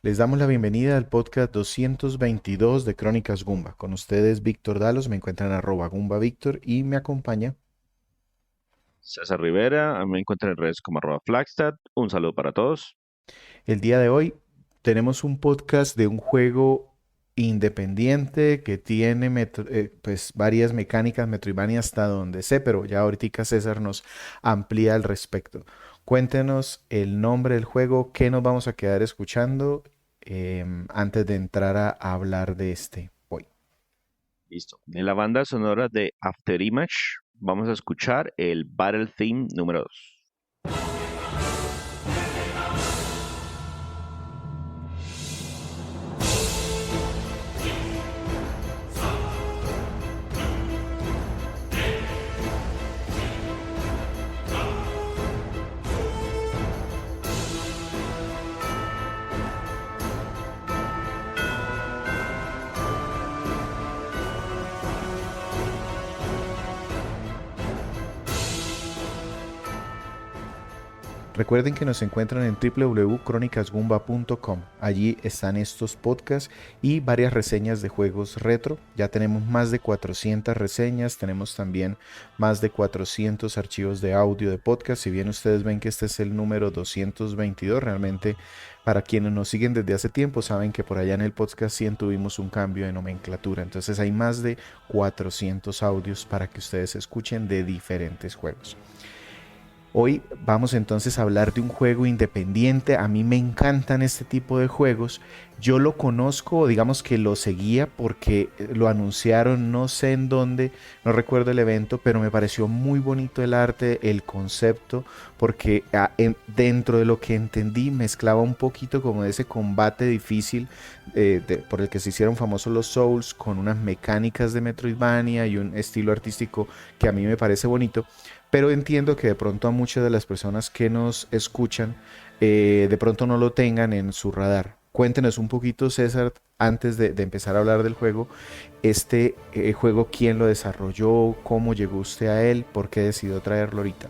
Les damos la bienvenida al podcast 222 de Crónicas Gumba. Con ustedes Víctor Dalos, me encuentran en @GumbaVictor y me acompaña. César Rivera, a mí me encuentran en redes como @Flagstad. Un saludo para todos. El día de hoy tenemos un podcast de un juego independiente que tiene pues varias mecánicas Metroidvania hasta donde sé, pero ya ahorita César nos amplía al respecto. Cuéntenos el nombre del juego, qué nos vamos a quedar escuchando antes de entrar a hablar de este hoy. Listo. En la banda sonora de After Image vamos a escuchar el Battle Theme número 2. Recuerden que nos encuentran en www.cronicasgumba.com. Allí están estos podcasts y varias reseñas de juegos retro. Ya tenemos más de 400 reseñas, tenemos también más de 400 archivos de audio de podcast. Si bien ustedes ven que este es el número 222, realmente para quienes nos siguen desde hace tiempo saben que por allá en el podcast 100 tuvimos un cambio de nomenclatura. Entonces hay más de 400 audios para que ustedes escuchen de diferentes juegos. Hoy vamos entonces a hablar de un juego independiente. A mí me encantan este tipo de juegos. Yo lo conozco, digamos que lo seguía porque lo anunciaron no sé en dónde, no recuerdo el evento, pero me pareció muy bonito el arte, el concepto, porque dentro de lo que entendí mezclaba un poquito como de ese combate difícil por el que se hicieron famosos los Souls, con unas mecánicas de Metroidvania y un estilo artístico que a mí me parece bonito. Pero entiendo que de pronto a muchas de las personas que nos escuchan de pronto no lo tengan en su radar. Cuéntenos un poquito, César, antes de empezar a hablar del juego, este juego, quién lo desarrolló, cómo llegó usted a él, por qué decidió traerlo ahorita.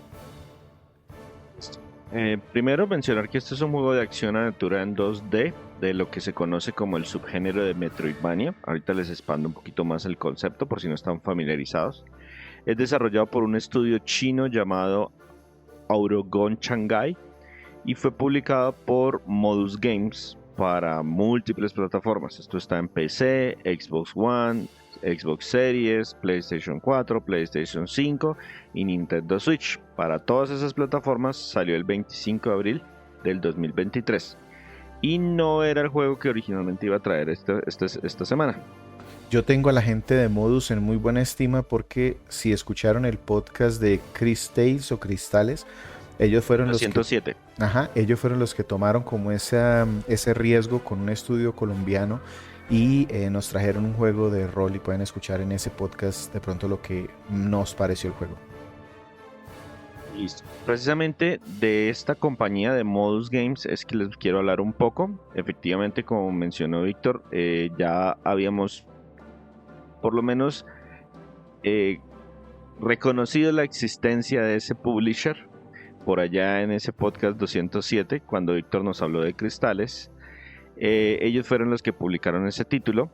Primero mencionar que este es un juego de acción-aventura en 2D de lo que se conoce como el subgénero de Metroidvania. Ahorita les expando un poquito más el concepto por si no están familiarizados. Es desarrollado por un estudio chino llamado Autogon Shanghai y fue publicado por Modus Games para múltiples plataformas. Esto está en PC, Xbox One, Xbox Series, PlayStation 4, PlayStation 5 y Nintendo Switch. Para todas esas plataformas salió el 25 de abril del 2023 y no era el juego que originalmente iba a traer esta semana. Yo tengo a la gente de Modus en muy buena estima porque si escucharon el podcast de Chris Tales o Cristales, ellos fueron los que 207. Ajá, ellos fueron los que tomaron como ese riesgo con un estudio colombiano y nos trajeron un juego de rol y pueden escuchar en ese podcast de pronto lo que nos pareció el juego. Listo. Precisamente de esta compañía de Modus Games es que les quiero hablar un poco. Efectivamente, como mencionó Víctor, ya habíamos por lo menos eh, reconocido la existencia de ese publisher por allá en ese podcast 207 cuando Víctor nos habló de Cristales. Ellos fueron los que publicaron ese título,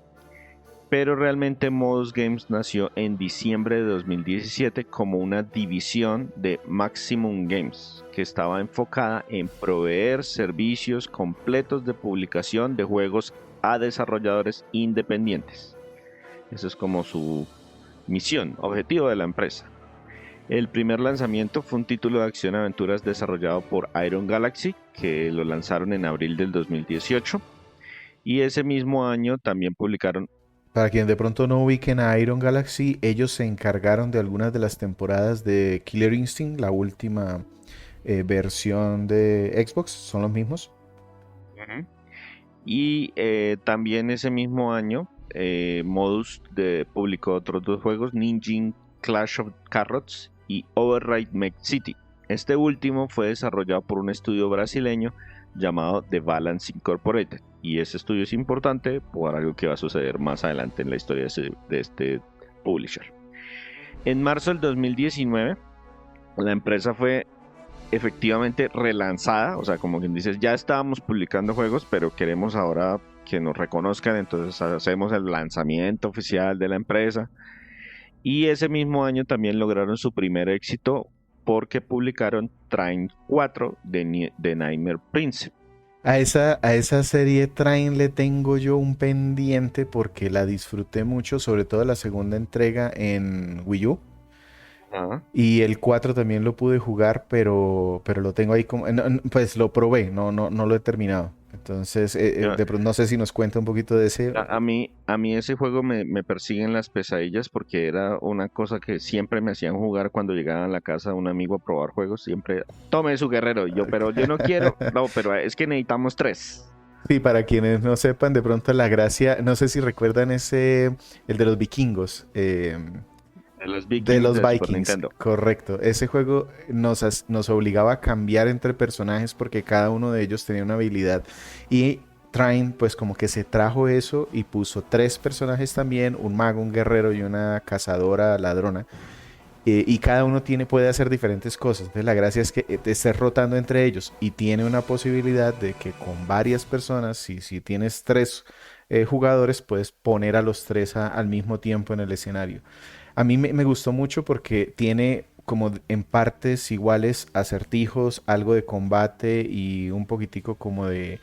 pero realmente Modus Games nació en diciembre de 2017 como una división de Maximum Games que estaba enfocada en proveer servicios completos de publicación de juegos a desarrolladores independientes. Eso es como su misión, objetivo de la empresa. El primer lanzamiento fue un título de acción-aventuras desarrollado por Iron Galaxy, que lo lanzaron en abril del 2018. Y ese mismo año también publicaron. Para quien de pronto no ubiquen a Iron Galaxy, ellos se encargaron de algunas de las temporadas de Killer Instinct, la última versión de Xbox, son los mismos. Uh-huh. Y también ese mismo año, Modus publicó otros dos juegos, Ninja Clash of Carrots y Override Mech City. Este último fue desarrollado por un estudio brasileño llamado The Balance Incorporated. Y ese estudio es importante por algo que va a suceder más adelante en la historia de este publisher. En marzo del 2019, la empresa fue efectivamente relanzada, o sea, como quien dice, ya estábamos publicando juegos, pero queremos ahora que nos reconozcan, entonces hacemos el lanzamiento oficial de la empresa. Y ese mismo año también lograron su primer éxito porque publicaron Train 4 de Nightmare Prince. A esa serie Train le tengo yo un pendiente porque la disfruté mucho, sobre todo la segunda entrega en Wii U. Ajá. Y el 4 también lo pude jugar, pero lo tengo ahí como... pues lo probé, no lo he terminado. Entonces, Yo- de pronto no sé si nos cuenta un poquito de ese. a mí ese juego me persiguen las pesadillas porque era una cosa que siempre me hacían jugar cuando llegaba a la casa de un amigo a probar juegos. Siempre, tome su guerrero. Y yo, pero yo no quiero. No, pero es que necesitamos 3. Sí, para quienes no sepan, de pronto la gracia, no sé si recuerdan el de los vikingos. De los De Vikings los de Super Vikings, Nintendo. correcto. Ese juego nos obligaba a cambiar entre personajes porque cada uno de ellos tenía una habilidad. Y Trine, pues como que se trajo eso y puso 3 personajes también, un mago, un guerrero y una cazadora ladrona. Y cada uno puede hacer diferentes cosas. Entonces la gracia es que te estés rotando entre ellos y tiene una posibilidad de que con varias personas, si tienes 3 jugadores, puedes poner a los 3 al mismo tiempo en el escenario. A mí me gustó mucho porque tiene como en partes iguales acertijos, algo de combate y un poquitico como de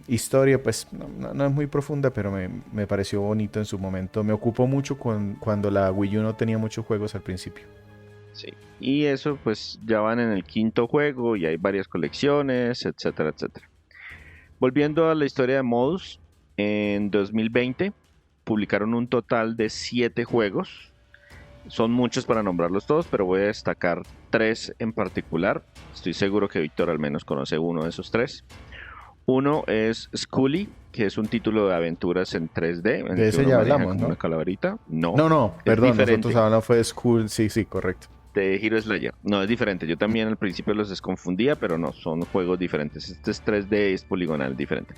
historia, pues no es muy profunda, pero me pareció bonito en su momento. Me ocupó mucho cuando la Wii U no tenía muchos juegos al principio. Sí. Y eso, pues ya van en el quinto juego y hay varias colecciones, etcétera, etcétera. Volviendo a la historia de Modus, en 2020 publicaron un total de 7 juegos. Son muchos para nombrarlos todos, pero voy a destacar 3 en particular. Estoy seguro que Víctor al menos conoce uno de esos 3. Uno es Scully, que es un título de aventuras en 3D, en De el que ese uno ya maneja hablamos, como una ¿no? calaverita. No, No, es perdón, diferente. nosotros hablamos fue de School, sí, correcto. De Hero Slayer. No, es diferente. Yo también al principio los desconfundía, pero no, son juegos diferentes. Este es 3D, es poligonal, diferente.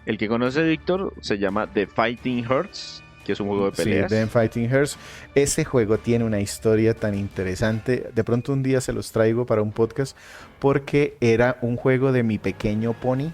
El que conoce Víctor se llama The Fighting Hearts, que es un juego de Sí, peleas. The Fighting Hearts. Ese juego tiene una historia tan interesante. De pronto un día se los traigo para un podcast porque era un juego de Mi Pequeño Pony,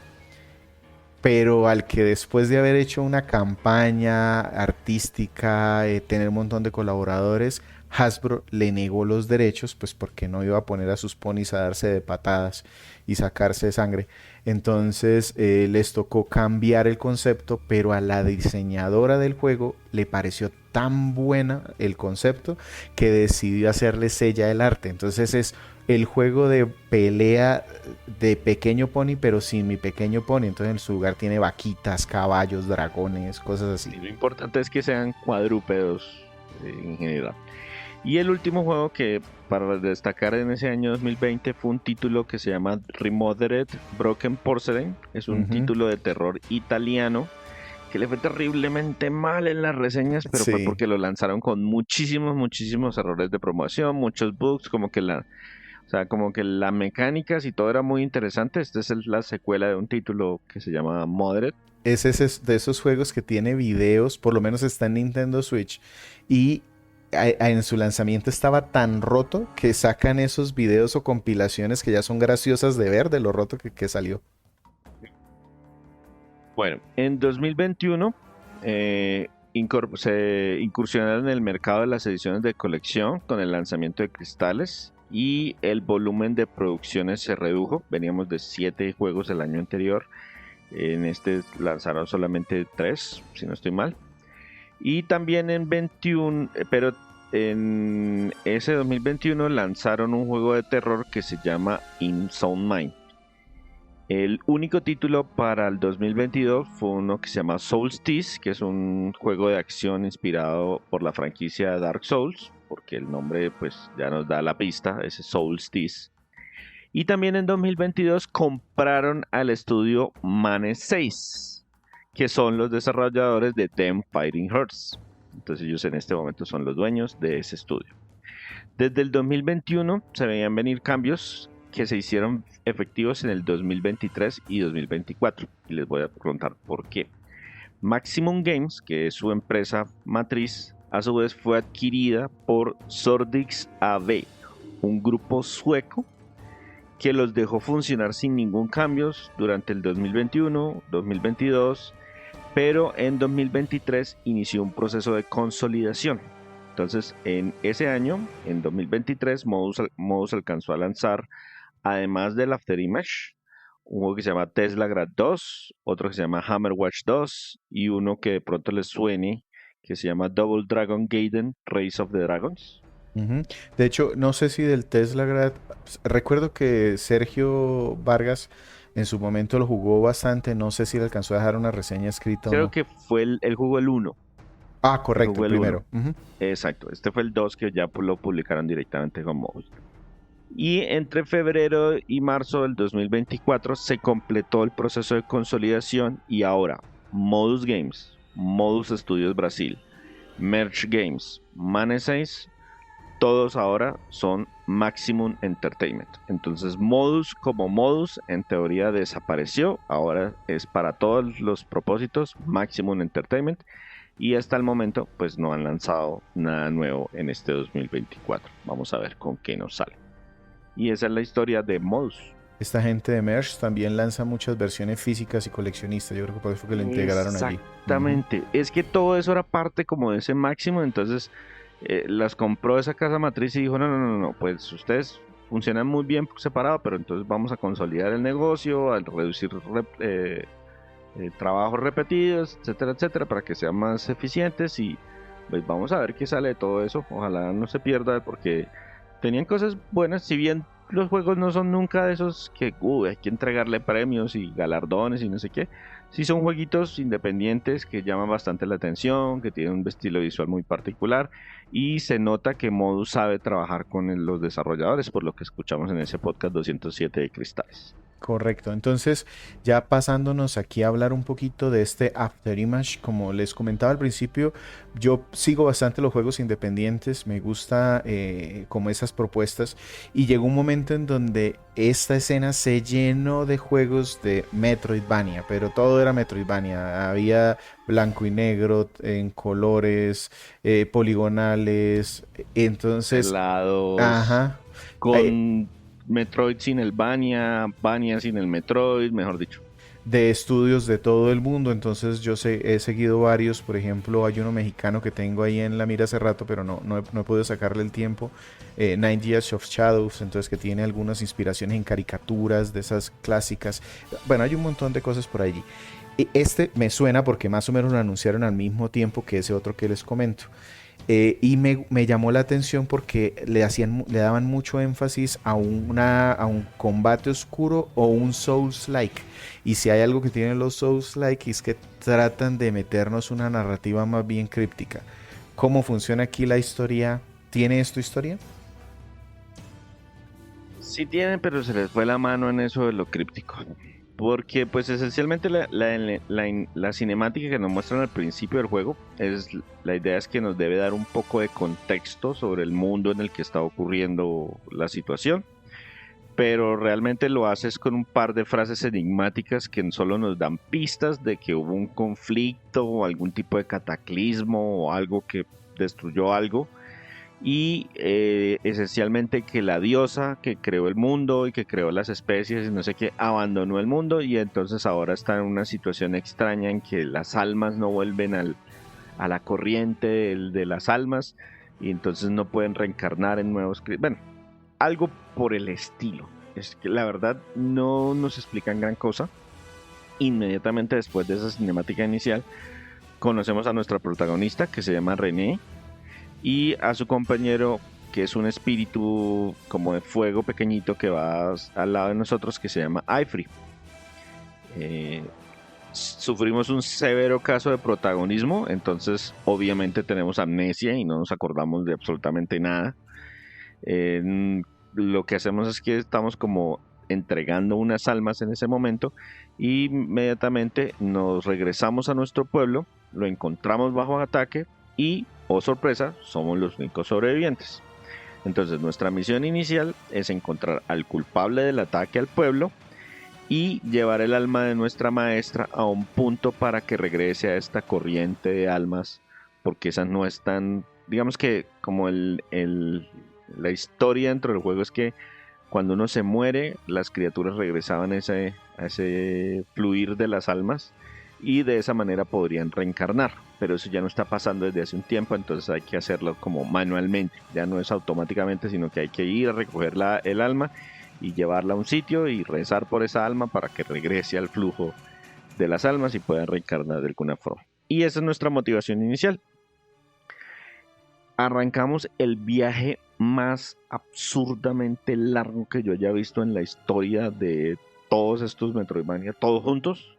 pero al que después de haber hecho una campaña artística, tener un montón de colaboradores, Hasbro le negó los derechos, pues porque no iba a poner a sus ponis a darse de patadas y sacarse sangre. Entonces les tocó cambiar el concepto, pero a la diseñadora del juego le pareció tan buena el concepto que decidió hacerle ella el arte. Entonces es el juego de pelea de Pequeño Pony, pero sin Mi Pequeño Pony. Entonces en su lugar tiene vaquitas, caballos, dragones, cosas así. Y lo importante es que sean cuadrúpedos en general. Y el último juego que para destacar en ese año 2020 fue un título que se llama Remodeled Broken Porcelain. Es un título de terror italiano que le fue terriblemente mal en las reseñas, pero fue Sí. porque lo lanzaron con muchísimos errores de promoción, muchos bugs, como que la mecánicas y todo era muy interesante. Esta es la secuela de un título que se llama Modered. Es de esos juegos que tiene videos, por lo menos está en Nintendo Switch, y en su lanzamiento estaba tan roto que sacan esos videos o compilaciones que ya son graciosas de ver de lo roto que salió. Bueno, en 2021 se incursionaron en el mercado de las ediciones de colección con el lanzamiento de Cristales y el volumen de producciones se redujo. Veníamos de 7 juegos el año anterior. En este lanzaron solamente 3, si no estoy mal. Y también pero en ese 2021 lanzaron un juego de terror que se llama In Sound Mind. El único título para el 2022 fue uno que se llama Soulstice, que es un juego de acción inspirado por la franquicia Dark Souls, porque el nombre pues ya nos da la pista, ese Soulstice. Y también en 2022 compraron al estudio Mane 6, que son los desarrolladores de Them Fighting Hearts. Entonces ellos en este momento son los dueños de ese estudio. Desde el 2021 se veían venir cambios que se hicieron efectivos en el 2023 y 2024. Y les voy a contar por qué. Maximum Games, que es su empresa matriz, a su vez fue adquirida por Sordix AB, un grupo sueco que los dejó funcionar sin ningún cambio durante el 2021, 2022, pero en 2023 inició un proceso de consolidación. Entonces, en ese año, en 2023, Modus alcanzó a lanzar, además del After Image, un juego que se llama Tesla Grad 2, otro que se llama Hammerwatch 2 y uno que de pronto les suene, que se llama Double Dragon Gaiden, Race of the Dragons. Ujú. De hecho, no sé si del Tesla Grad. Recuerdo que Sergio Vargas en su momento lo jugó bastante. No sé si le alcanzó a dejar una reseña escrita o Creo no. que fue el juego el 1. Ah, El correcto, juego el el 1. primero. Ujú. Exacto. Este fue el 2 que ya lo publicaron directamente con Modus. Y entre febrero y marzo del 2024 se completó el proceso de consolidación y ahora Modus Games, Modus Studios Brasil, Merge Games, Mane 6, todos ahora son Maximum Entertainment. Entonces Modus como Modus en teoría desapareció, ahora es para todos los propósitos Maximum Entertainment y hasta el momento pues no han lanzado nada nuevo en este 2024. Vamos a ver con qué nos sale. Y esa es la historia de Modus. Esta gente de Merge también lanza muchas versiones físicas y coleccionistas. Yo creo que por eso fue que lo integraron allí. Exactamente. Es que todo eso era parte como de ese máximo. Entonces las compró esa casa matriz y dijo, no, pues ustedes funcionan muy bien por separado, pero entonces vamos a consolidar el negocio, a reducir trabajos repetidos, etcétera, etcétera, para que sean más eficientes y pues vamos a ver qué sale de todo eso. Ojalá no se pierda porque tenían cosas buenas, si bien los juegos no son nunca de esos que hay que entregarle premios y galardones y no sé qué. Sí son jueguitos independientes que llaman bastante la atención, que tienen un estilo visual muy particular y se nota que Modus sabe trabajar con los desarrolladores, por lo que escuchamos en ese podcast 207 de Cristales. Correcto, entonces ya pasándonos aquí a hablar un poquito de este After Image, como les comentaba al principio, yo sigo bastante los juegos independientes, me gusta como esas propuestas y llegó un momento en donde esta escena se llenó de juegos de Metroidvania, pero todo era Metroidvania, había blanco y negro, en colores, poligonales, entonces, Helados, ajá. con Metroid sin el Vania, Vania sin el Metroid, mejor dicho. De estudios de todo el mundo, entonces he seguido varios, por ejemplo hay uno mexicano que tengo ahí en la mira hace rato, pero no he podido sacarle el tiempo, Nine Years of Shadows, entonces que tiene algunas inspiraciones en caricaturas de esas clásicas, bueno hay un montón de cosas por allí. Este me suena porque más o menos lo anunciaron al mismo tiempo que ese otro que les comento. Y me llamó la atención porque le daban mucho énfasis a un combate oscuro o un Souls-like. Y si hay algo que tienen los Souls-like es que tratan de meternos una narrativa más bien críptica. ¿Cómo funciona aquí la historia? ¿Tiene esto historia? Sí tienen, pero se les fue la mano en eso de lo críptico. Porque pues esencialmente la cinemática que nos muestran al principio del juego, la idea es que nos debe dar un poco de contexto sobre el mundo en el que está ocurriendo la situación. Pero realmente lo haces con un par de frases enigmáticas que solo nos dan pistas de que hubo un conflicto o algún tipo de cataclismo o algo que destruyó algo y esencialmente que la diosa que creó el mundo y que creó las especies y no sé qué abandonó el mundo y entonces ahora está en una situación extraña en que las almas no vuelven a la corriente de las almas y entonces no pueden reencarnar en nuevos... Bueno, algo por el estilo. Es que la verdad no nos explican gran cosa. Inmediatamente después de esa cinemática inicial conocemos a nuestra protagonista que se llama René y a su compañero que es un espíritu como de fuego pequeñito que va al lado de nosotros que se llama Ifri. Sufrimos un severo caso de protagonismo, entonces obviamente tenemos amnesia y no nos acordamos de absolutamente nada. Lo que hacemos es que estamos como entregando unas almas en ese momento y inmediatamente nos regresamos a nuestro pueblo, lo encontramos bajo ataque y, oh sorpresa, somos los únicos sobrevivientes. Entonces nuestra misión inicial es encontrar al culpable del ataque al pueblo y llevar el alma de nuestra maestra a un punto para que regrese a esta corriente de almas, porque esas no están, digamos que como la historia dentro del juego es que Cuando uno se muere, las criaturas regresaban a ese fluir de las almas y de esa manera podrían reencarnar. Pero eso ya no está pasando desde hace un tiempo, entonces hay que hacerlo como manualmente. Ya no es automáticamente, sino que hay que ir a recoger el alma y llevarla a un sitio y rezar por esa alma para que regrese al flujo de las almas y pueda reencarnar de alguna forma. Y esa es nuestra motivación inicial. Arrancamos el viaje más absurdamente largo que yo haya visto en la historia de todos estos Metroidvania, todos juntos.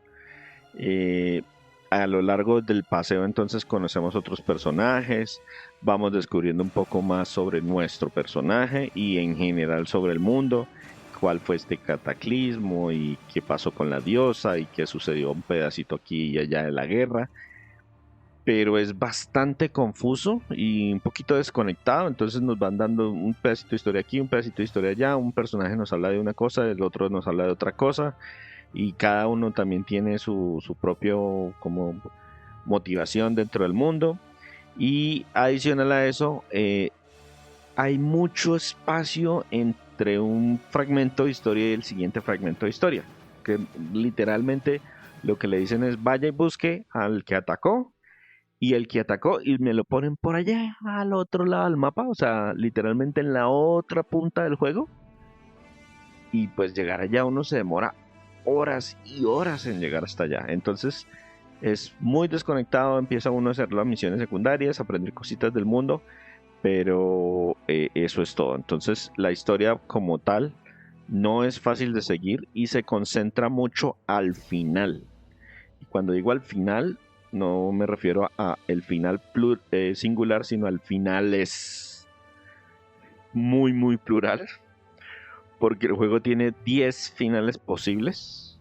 A lo largo del paseo entonces conocemos otros personajes, vamos descubriendo un poco más sobre nuestro personaje y en general sobre el mundo, cuál fue este cataclismo y qué pasó con la diosa y qué sucedió un pedacito aquí y allá de la guerra. Pero es bastante confuso y un poquito desconectado, entonces nos van dando un pedacito de historia aquí, un pedacito de historia allá, un personaje nos habla de una cosa, el otro nos habla de otra cosa, y cada uno también tiene su propio como motivación dentro del mundo. Y adicional a eso, hay mucho espacio entre un fragmento de historia y el siguiente fragmento de historia, que literalmente lo que le dicen es vaya y busque al que atacó, y el que atacó y me lo ponen por allá al otro lado del mapa, o sea, literalmente en la otra punta del juego. Y pues llegar allá uno se demora horas y horas en llegar hasta allá. Entonces es muy desconectado, empieza uno a hacer las misiones secundarias, aprender cositas del mundo, pero eso es todo. Entonces la historia como tal no es fácil de seguir y se concentra mucho al final. Y cuando digo al final, no me refiero a el final singular, sino al final es muy, muy plural. Porque el juego tiene 10 finales posibles.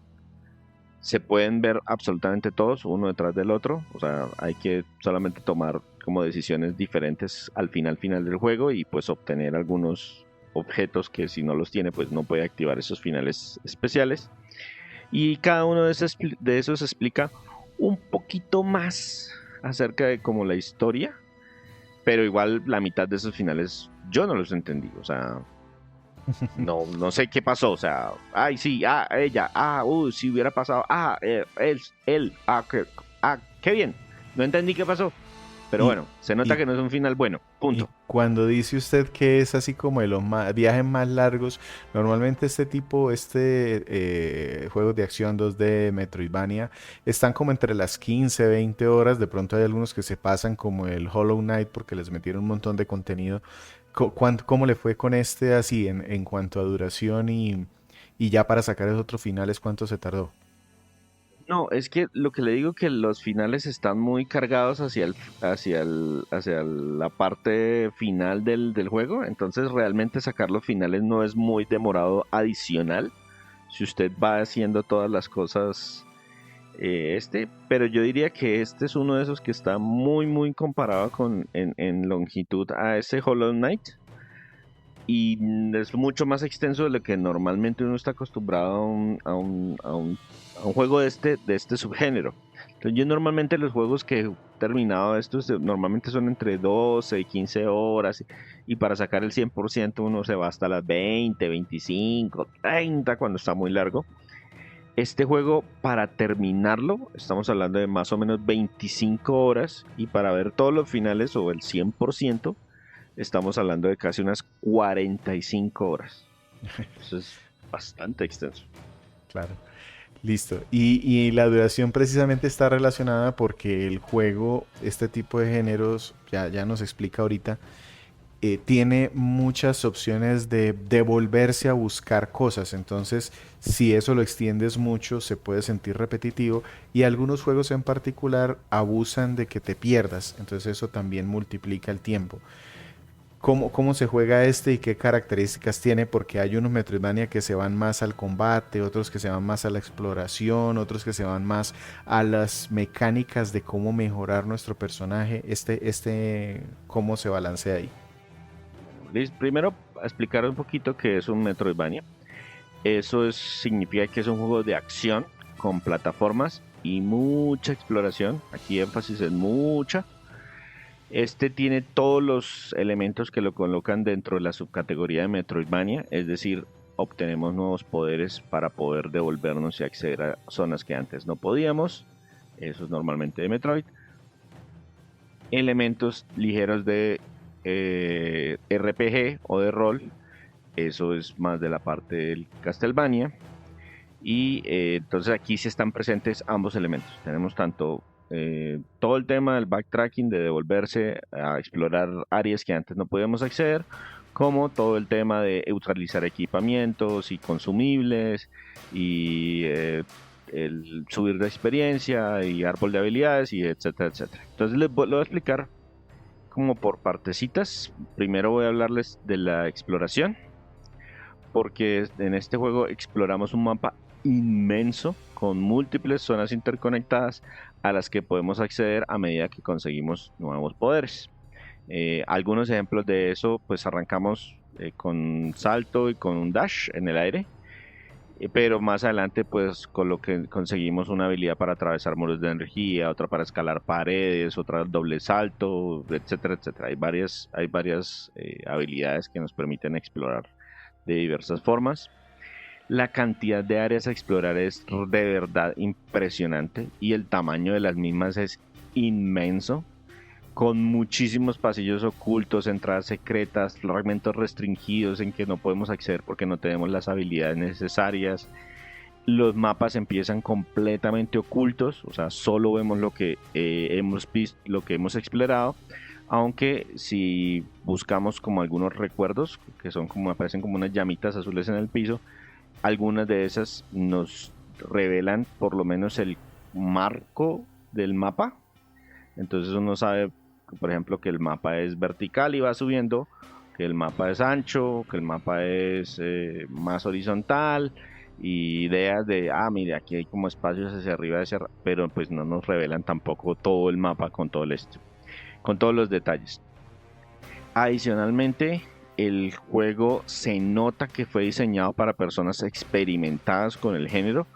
Se pueden ver absolutamente todos, uno detrás del otro. O sea, hay que solamente tomar como decisiones diferentes al final del juego y pues obtener algunos objetos que si no los tiene, pues no puede activar esos finales especiales. Y cada uno de esos explica un poquito más acerca de como la historia, pero igual la mitad de esos finales yo no los entendí, o sea, no sé qué pasó, o sea, ay sí, ella, si hubiera pasado, él, qué bien, no entendí qué pasó, pero bueno, se nota que no es un final bueno, punto. Y cuando dice usted que es así como de los viajes más largos, normalmente juegos de acción 2D, Metroidvania, están como entre las 15, 20 horas. De pronto hay algunos que se pasan como el Hollow Knight porque les metieron un montón de contenido. ¿Cómo le fue con este así en cuanto a duración y ya para sacar esos otros finales, cuánto se tardó? No, es que lo que le digo que los finales están muy cargados hacia la parte final del juego, entonces realmente sacar los finales no es muy demorado adicional si usted va haciendo todas las cosas pero yo diría que este es uno de esos que está muy muy comparado en longitud a ese Hollow Knight y es mucho más extenso de lo que normalmente uno está acostumbrado a un juego de este subgénero. Entonces, yo normalmente los juegos que he terminado estos normalmente son entre 12 y 15 horas y para sacar el 100% uno se va hasta las 20, 25, 30 cuando está muy largo. Este juego para terminarlo estamos hablando de más o menos 25 horas y para ver todos los finales o el 100% estamos hablando de casi unas 45 horas. Eso es bastante extenso. Claro. Listo. Y la duración precisamente está relacionada porque el juego, este tipo de géneros, ya nos explica ahorita, tiene muchas opciones de devolverse a buscar cosas. Entonces, si eso lo extiendes mucho, se puede sentir repetitivo. Y algunos juegos en particular abusan de que te pierdas. Entonces, eso también multiplica el tiempo. ¿Cómo se juega este y qué características tiene? Porque hay unos Metroidvania que se van más al combate, otros que se van más a la exploración, otros que se van más a las mecánicas de cómo mejorar nuestro personaje. ¿Cómo se balancea ahí? Primero, explicar un poquito qué es un Metroidvania. Significa que es un juego de acción con plataformas y mucha exploración. Aquí énfasis en mucha. Este tiene todos los elementos que lo colocan dentro de la subcategoría de Metroidvania, es decir, obtenemos nuevos poderes para poder devolvernos y acceder a zonas que antes no podíamos. Eso es normalmente de Metroid. Elementos ligeros de RPG o de rol. Eso es más de la parte del Castlevania. Y entonces aquí sí están presentes ambos elementos. Tenemos tanto todo el tema del backtracking, de devolverse a explorar áreas que antes no podíamos acceder, como todo el tema de utilizar equipamientos y consumibles y el subir de experiencia y árbol de habilidades y etcétera, etcétera. Entonces lo voy a explicar como por partecitas. Primero voy a hablarles de la exploración, porque en este juego exploramos un mapa inmenso con múltiples zonas interconectadas a las que podemos acceder a medida que conseguimos nuevos poderes. Algunos ejemplos de eso, pues arrancamos con salto y con un dash en el aire, pero más adelante pues con lo que conseguimos una habilidad para atravesar muros de energía, otra para escalar paredes, otra doble salto, etcétera, etcétera. Hay varias habilidades que nos permiten explorar de diversas formas. La cantidad de áreas a explorar es de verdad impresionante y el tamaño de las mismas es inmenso, con muchísimos pasillos ocultos, entradas secretas, fragmentos restringidos en que no podemos acceder porque no tenemos las habilidades necesarias. Los mapas empiezan completamente ocultos, o sea, solo vemos lo que hemos visto, lo que hemos explorado. Aunque si buscamos como algunos recuerdos, que son como, aparecen como unas llamitas azules en el piso, algunas de esas nos revelan por lo menos el marco del mapa. Entonces uno sabe, por ejemplo, que el mapa es vertical y va subiendo, que el mapa es ancho, que el mapa es más horizontal, y ideas de, mire, aquí hay como espacios hacia arriba, pero pues no nos revelan tampoco todo el mapa con todo con todos los detalles. Adicionalmente, el juego se nota que fue diseñado para personas experimentadas con el género,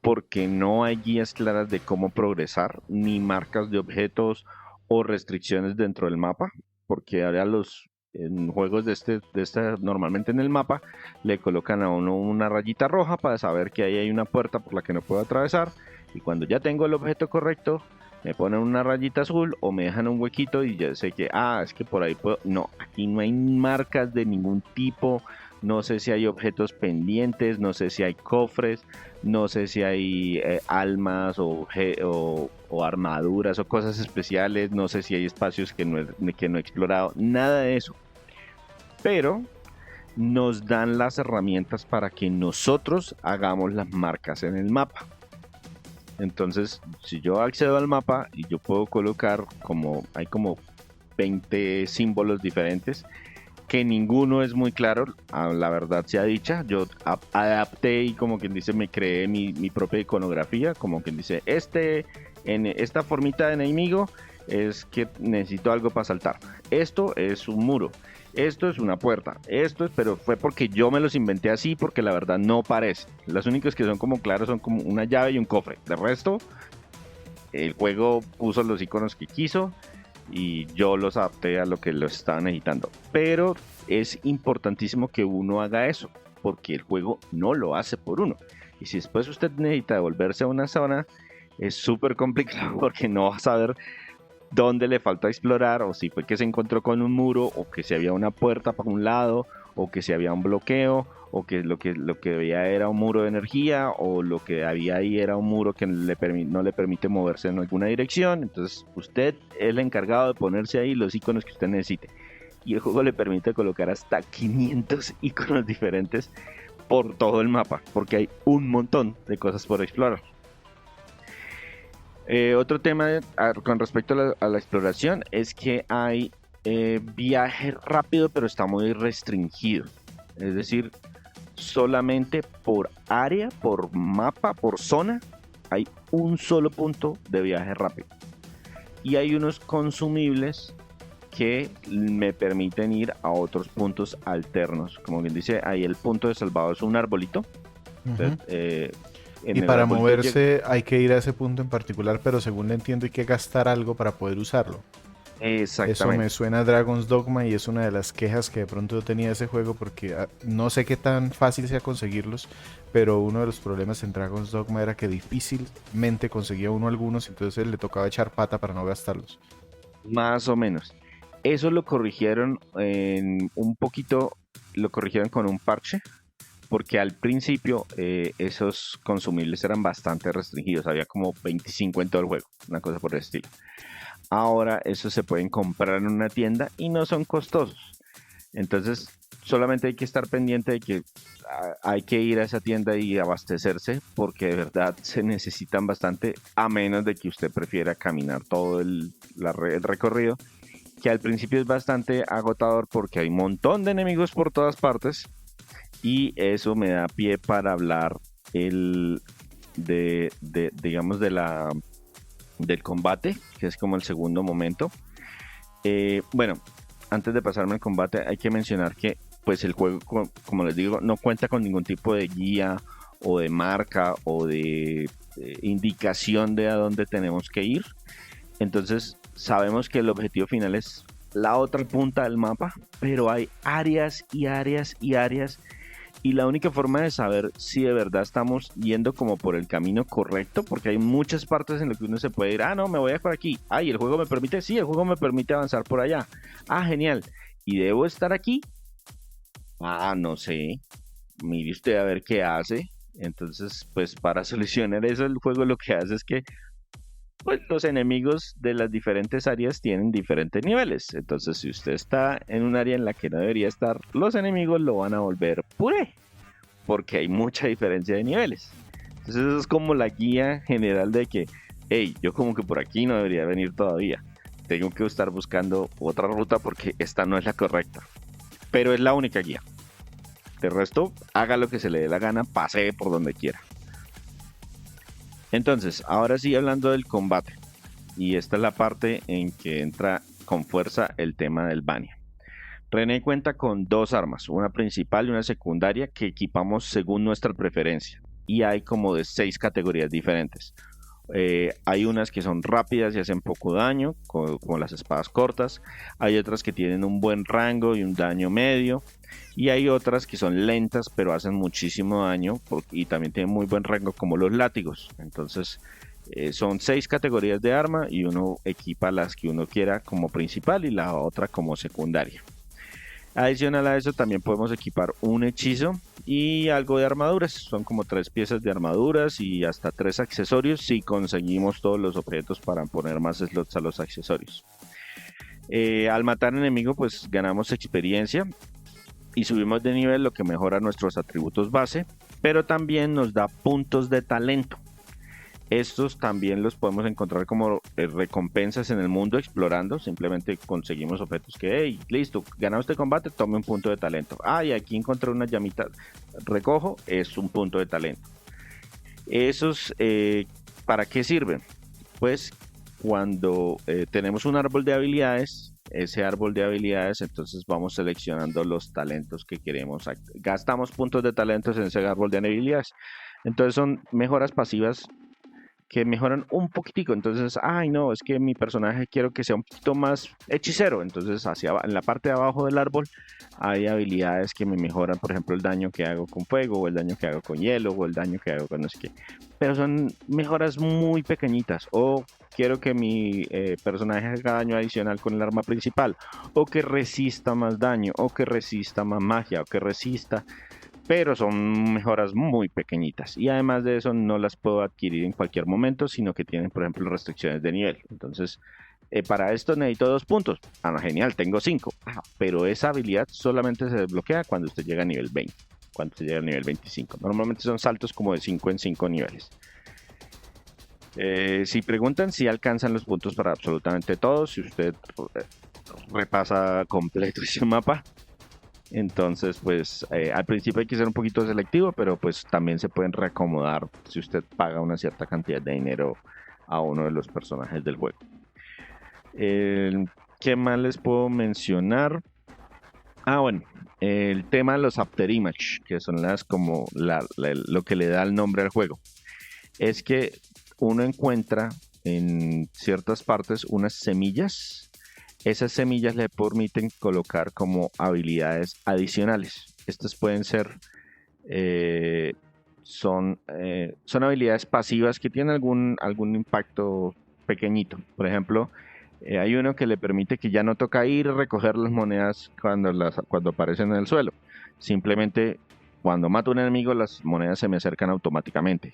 porque no hay guías claras de cómo progresar, ni marcas de objetos o restricciones dentro del mapa, porque ahora en juegos de este normalmente en el mapa le colocan a uno una rayita roja para saber que ahí hay una puerta por la que no puedo atravesar, y cuando ya tengo el objeto correcto me ponen una rayita azul o me dejan un huequito y ya sé que, es que por ahí puedo. No, aquí no hay marcas de ningún tipo, no sé si hay objetos pendientes, no sé si hay cofres, no sé si hay almas o armaduras o cosas especiales, no sé si hay espacios que no he explorado, nada de eso. Pero nos dan las herramientas para que nosotros hagamos las marcas en el mapa. Entonces, si yo accedo al mapa y yo puedo colocar hay como 20 símbolos diferentes, que ninguno es muy claro, la verdad sea dicha. Yo adapté y como quien dice me creé mi propia iconografía, como quien dice, en esta formita de enemigo es que necesito algo para saltar. Esto es un muro. Esto es una puerta, pero fue porque yo me los inventé así, porque la verdad no parece. Las únicas que son como claras son como una llave y un cofre. De resto, el juego puso los iconos que quiso y yo los adapté a lo que los estaba necesitando. Pero es importantísimo que uno haga eso, porque el juego no lo hace por uno. Y si después usted necesita devolverse a una zona, es súper complicado porque no va a saber dónde le falta explorar, o si fue que se encontró con un muro, o que si había una puerta para un lado, o que si había un bloqueo, o que lo que veía era un muro de energía, o lo que había ahí era un muro que no le permite moverse en alguna dirección. Entonces usted es el encargado de ponerse ahí los iconos que usted necesite, y el juego le permite colocar hasta 500 iconos diferentes por todo el mapa, porque hay un montón de cosas por explorar. Otro tema con respecto a la exploración es que hay viaje rápido, pero está muy restringido. Es decir, solamente por área, por mapa, por zona, hay un solo punto de viaje rápido. Y hay unos consumibles que me permiten ir a otros puntos alternos. Como bien dice, ahí el punto de salvado es un arbolito. Entonces, y para moverse hay que ir a ese punto en particular, pero según le entiendo hay que gastar algo para poder usarlo. Eso me Exactamente. suena a Dragon's Dogma y es una de las quejas que de pronto tenía ese juego porque no sé qué tan fácil sea conseguirlos, pero uno de los problemas en Dragon's Dogma era que difícilmente conseguía uno algunos, entonces le tocaba echar pata para no gastarlos. Más o menos. Eso lo corrigieron en un poquito, lo corrigieron con un parche, porque al principio esos consumibles eran bastante restringidos, había como 25 en todo el juego, una cosa por el estilo. Ahora esos se pueden comprar en una tienda y no son costosos. Entonces, solamente hay que estar pendiente de que hay que ir a esa tienda y abastecerse porque de verdad se necesitan bastante, a menos de que usted prefiera caminar todo el recorrido, que al principio es bastante agotador porque hay un montón de enemigos por todas partes y eso me da pie para hablar el digamos, del combate, que es como el segundo momento. Bueno, antes de pasarme al combate, hay que mencionar que pues el juego, como les digo, no cuenta con ningún tipo de guía o de marca o de indicación de a dónde tenemos que ir. Entonces sabemos que el objetivo final es la otra punta del mapa, pero hay áreas y áreas y áreas y la única forma de saber si de verdad estamos yendo como por el camino correcto, porque hay muchas partes en las que uno se puede ir, ah, no, me voy a por aquí, ay, el juego me permite, sí, el juego me permite avanzar por allá, ah, genial, y debo estar aquí, ah, no sé, mire usted a ver qué hace. Entonces, pues para solucionar eso, el juego lo que hace es que pues los enemigos de las diferentes áreas tienen diferentes niveles. Entonces, si usted está en un área en la que no debería estar, los enemigos lo van a volver puré, porque hay mucha diferencia de niveles. Entonces, eso es como la guía general de que, hey, yo como que por aquí no debería venir todavía. Tengo que estar buscando otra ruta porque esta no es la correcta. Pero es la única guía. De resto, haga lo que se le dé la gana, pasee por donde quiera. Entonces, ahora sí hablando del combate. Y esta es la parte en que entra con fuerza el tema del Bania. René cuenta con dos armas, una principal y una secundaria que equipamos según nuestra preferencia. Y hay como de 6 categorías diferentes. Hay unas que son rápidas y hacen poco daño, como las espadas cortas. Hay otras que tienen un buen rango y un daño medio. Y hay otras que son lentas pero hacen muchísimo daño y también tienen muy buen rango como los látigos. Entonces son 6 categorías de arma y uno equipa las que uno quiera como principal y la otra como secundaria. Adicional a eso también podemos equipar un hechizo y algo de armaduras. Son como 3 piezas de armaduras y hasta 3 accesorios si conseguimos todos los objetos para poner más slots a los accesorios. Al matar enemigo pues ganamos experiencia y subimos de nivel, lo que mejora nuestros atributos base, pero también nos da puntos de talento. Estos también los podemos encontrar como recompensas en el mundo explorando. Simplemente conseguimos objetos que, hey, listo, ganado este combate, tome un punto de talento. Ah, y aquí encontré una llamita, recojo, es un punto de talento. Esos, ¿para qué sirven? Pues cuando tenemos un árbol de habilidades, ese árbol de habilidades, entonces vamos seleccionando los talentos que queremos. Gastamos puntos de talentos en ese árbol de habilidades. Entonces son mejoras pasivas que mejoran un poquitico. Entonces, ay, no, es que mi personaje quiero que sea un poquito más hechicero. Entonces, en la parte de abajo del árbol hay habilidades que me mejoran, por ejemplo, el daño que hago con fuego, o el daño que hago con hielo, o el daño que hago con no sé qué. Pero son mejoras muy pequeñitas. O quiero que mi personaje haga daño adicional con el arma principal, o que resista más daño, o que resista más magia, o que resista, pero son mejoras muy pequeñitas y además de eso no las puedo adquirir en cualquier momento, sino que tienen, por ejemplo, restricciones de nivel. Entonces, para esto necesito 2 puntos. Ah, no, genial, tengo 5. Ah, pero esa habilidad solamente se desbloquea cuando usted llega a nivel 20, cuando usted llega al nivel 25. Normalmente son saltos como de 5 en 5 niveles. Si preguntan si alcanzan los puntos para absolutamente todos, si usted repasa completo ese mapa, entonces, pues al principio hay que ser un poquito selectivo, pero pues también se pueden reacomodar si usted paga una cierta cantidad de dinero a uno de los personajes del juego. ¿Qué más les puedo mencionar? Ah, bueno, el tema de los After Image, que son lo que le da el nombre al juego. Es que uno encuentra en ciertas partes unas semillas esas semillas le permiten colocar como habilidades adicionales. Estas pueden ser, eh, son habilidades pasivas que tienen algún impacto pequeñito. Por ejemplo, hay uno que le permite que ya no toca ir a recoger las monedas cuando aparecen en el suelo. Simplemente cuando mato a un enemigo las monedas se me acercan automáticamente.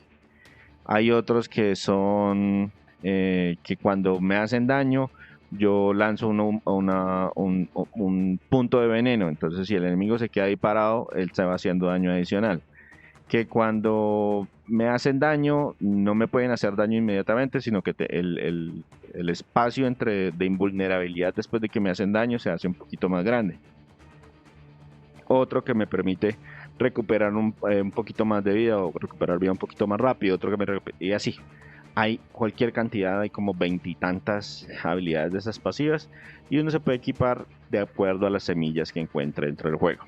Hay otros que son que cuando me hacen daño yo lanzo un punto de veneno. Entonces si el enemigo se queda ahí parado, él se va haciendo daño adicional. Que cuando me hacen daño no me pueden hacer daño inmediatamente, sino que el espacio de invulnerabilidad después de que me hacen daño se hace un poquito más grande. Otro que me permite recuperar un poquito más de vida o recuperar vida un poquito más rápido, y así. Hay cualquier cantidad, hay como 20 y tantas habilidades de esas pasivas y uno se puede equipar de acuerdo a las semillas que encuentre dentro del juego.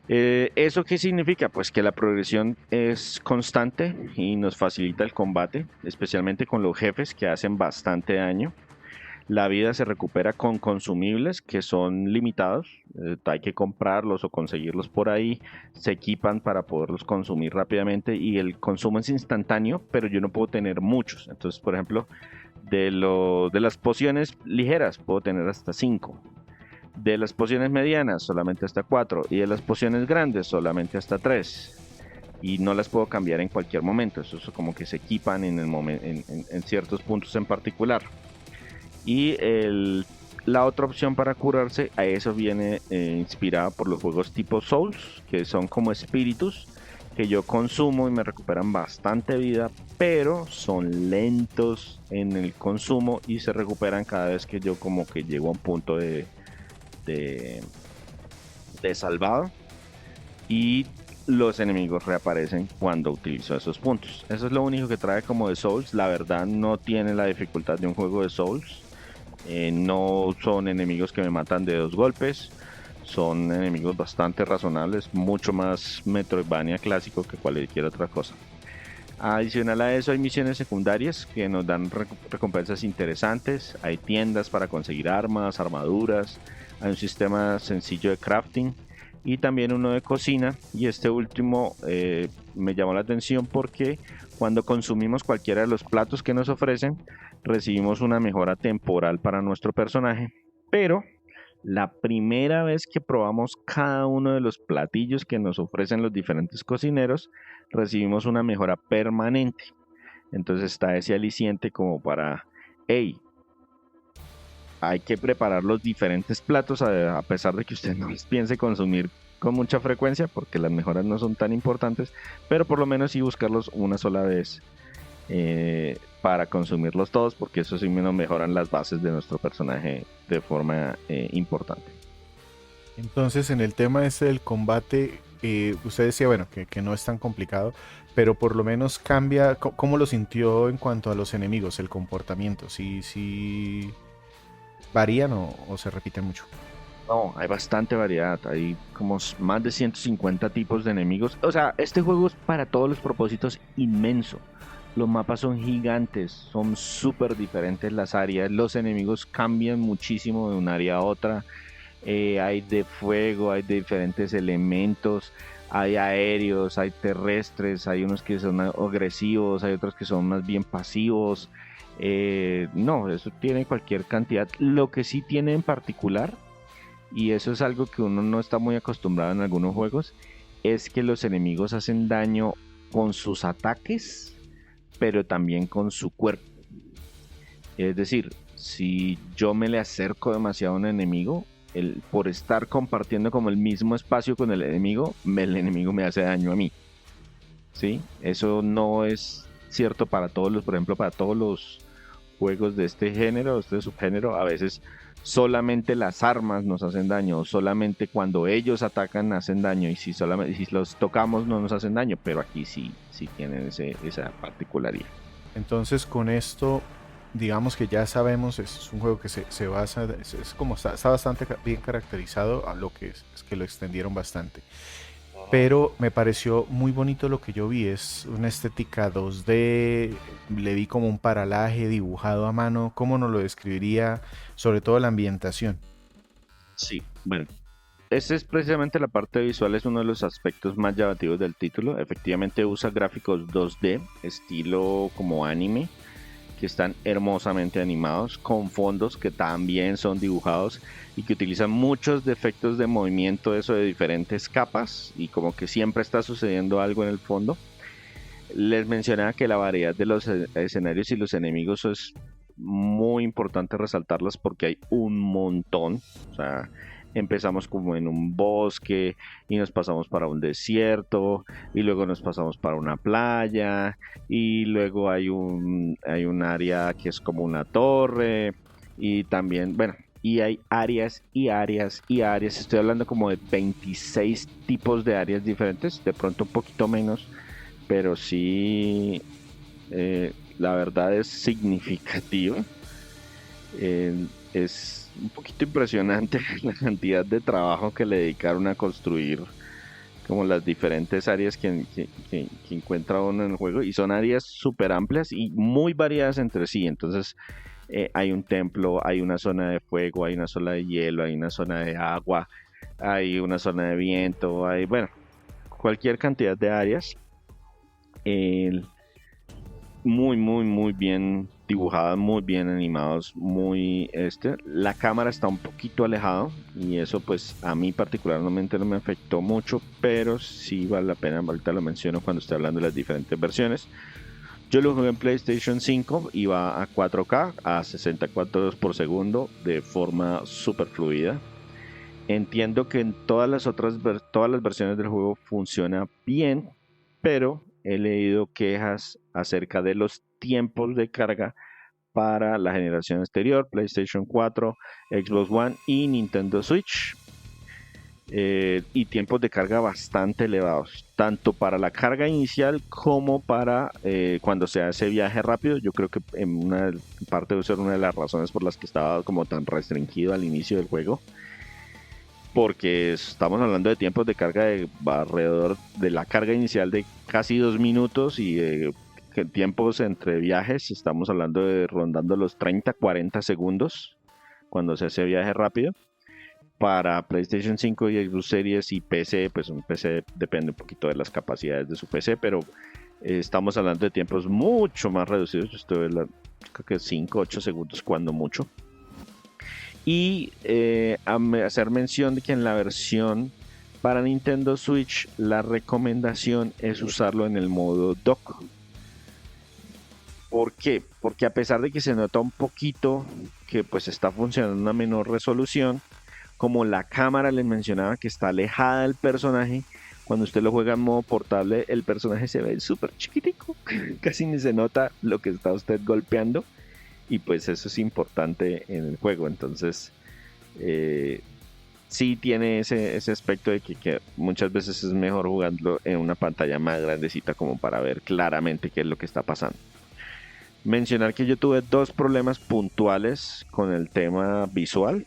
¿Eso qué significa? Pues que la progresión es constante y nos facilita el combate, especialmente con los jefes que hacen bastante daño. La vida se recupera con consumibles que son limitados, hay que comprarlos o conseguirlos por ahí, se equipan para poderlos consumir rápidamente y el consumo es instantáneo, pero yo no puedo tener muchos. Entonces, por ejemplo, de las pociones ligeras puedo tener hasta 5, de las pociones medianas solamente hasta 4 y de las pociones grandes solamente hasta 3. Y no las puedo cambiar en cualquier momento, eso es como que se equipan en ciertos puntos en particular. Y la otra opción para curarse, a eso viene inspirada por los juegos tipo Souls, que son como espíritus que yo consumo y me recuperan bastante vida, pero son lentos en el consumo y se recuperan cada vez que yo como que llego a un punto de salvado. Y los enemigos reaparecen cuando utilizo esos puntos. Eso es lo único que trae como de Souls. La verdad no tiene la dificultad de un juego de Souls. No son enemigos que me matan de 2 golpes. Son enemigos bastante razonables. Mucho más Metroidvania clásico que cualquier otra cosa. Adicional a eso hay misiones secundarias que nos dan recompensas interesantes. Hay tiendas para conseguir armas, armaduras. Hay un sistema sencillo de crafting y también uno de cocina, y este último me llamó la atención porque cuando consumimos cualquiera de los platos que nos ofrecen recibimos una mejora temporal para nuestro personaje, pero la primera vez que probamos cada uno de los platillos que nos ofrecen los diferentes cocineros recibimos una mejora permanente. Entonces está ese aliciente como para, hey, hay que preparar los diferentes platos a pesar de que usted no los piense consumir con mucha frecuencia porque las mejoras no son tan importantes, pero por lo menos sí buscarlos una sola vez para consumirlos todos, porque eso sí nos mejoran las bases de nuestro personaje de forma importante. Entonces, en el tema este del combate, usted decía, bueno, que no es tan complicado, pero por lo menos cambia. ¿Cómo lo sintió en cuanto a los enemigos, el comportamiento? ¿Sí varían o se repiten mucho? No, hay bastante variedad, hay como más de 150 tipos de enemigos. O sea, este juego es para todos los propósitos inmenso. Los mapas son gigantes, son súper diferentes las áreas, los enemigos cambian muchísimo de un área a otra. Hay de fuego, hay de diferentes elementos, hay aéreos, hay terrestres, hay unos que son agresivos, hay otros que son más bien pasivos. No, eso tiene cualquier cantidad. Lo que sí tiene en particular, y eso es algo que uno no está muy acostumbrado en algunos juegos, es que los enemigos hacen daño con sus ataques, pero también con su cuerpo. Es decir, si yo me le acerco demasiado a un enemigo, por estar compartiendo como el mismo espacio con el enemigo me hace daño a mí. ¿Sí? Eso no es cierto para todos por ejemplo, para todos los juegos de este género, este subgénero. A veces solamente las armas nos hacen daño, o solamente cuando ellos atacan hacen daño, y si los tocamos no nos hacen daño, pero aquí sí tienen esa particularidad. Entonces, con esto, digamos que ya sabemos, es un juego que se basa, es como está bastante bien caracterizado, a lo que es que lo extendieron bastante. pero me pareció muy bonito lo que yo vi. Es una estética 2D, le vi como un paralaje dibujado a mano. ¿Cómo nos lo describiría? Sobre todo la ambientación. Sí, bueno, esa es precisamente la parte visual, es uno de los aspectos más llamativos del título. Efectivamente usa gráficos 2D, estilo como anime, que están hermosamente animados, con fondos que también son dibujados y que utilizan muchos de efectos de movimiento, eso de diferentes capas, y como que siempre está sucediendo algo en el fondo. Les mencionaba que la variedad de los escenarios y los enemigos es muy importante resaltarlas porque hay un montón. O sea, empezamos como en un bosque y nos pasamos para un desierto y luego nos pasamos para una playa y luego hay un área que es como una torre y también, bueno, y hay áreas y áreas y áreas. Estoy hablando como de 26 tipos de áreas diferentes, de pronto un poquito menos, pero sí, la verdad es significativa. Es un poquito impresionante la cantidad de trabajo que le dedicaron a construir como las diferentes áreas que encuentra uno en el juego, y son áreas súper amplias y muy variadas entre sí. Entonces hay un templo, hay una zona de fuego, hay una zona de hielo, hay una zona de agua, hay una zona de viento, hay, bueno, cualquier cantidad de áreas. El, Muy, muy, muy bien dibujadas, muy bien animados, muy la cámara está un poquito alejado y eso pues a mí particularmente no me afectó mucho, pero sí vale la pena. Ahorita lo menciono cuando estoy hablando de las diferentes versiones. Yo lo jugué en PlayStation 5 y va a 4K a 60 cuadros por segundo de forma súper fluida. Entiendo que en todas las versiones del juego funciona bien, pero he leído quejas acerca de los tiempos de carga para la generación anterior, PlayStation 4, Xbox One y Nintendo Switch. Y tiempos de carga bastante elevados, tanto para la carga inicial como para cuando se hace viaje rápido. Yo creo que en una parte debe ser una de las razones por las que estaba como tan restringido al inicio del juego, porque estamos hablando de tiempos de carga de alrededor de la carga inicial de casi 2 minutos y tiempos entre viajes, estamos hablando de rondando los 30-40 segundos cuando se hace viaje rápido. Para PlayStation 5 y Xbox Series y PC, pues un PC depende un poquito de las capacidades de su PC, pero estamos hablando de tiempos mucho más reducidos. Yo estoy creo que 5-8 segundos cuando mucho. Y hacer mención de que en la versión para Nintendo Switch la recomendación es usarlo en el modo dock. ¿Por qué? Porque a pesar de que se nota un poquito que pues está funcionando a una menor resolución, como la cámara les mencionaba que está alejada del personaje, cuando usted lo juega en modo portable el personaje se ve súper chiquitico, casi ni se nota lo que está usted golpeando, y pues eso es importante en el juego. Entonces sí tiene ese aspecto de que muchas veces es mejor jugarlo en una pantalla más grandecita como para ver claramente qué es lo que está pasando. Mencionar que yo tuve dos problemas puntuales con el tema visual.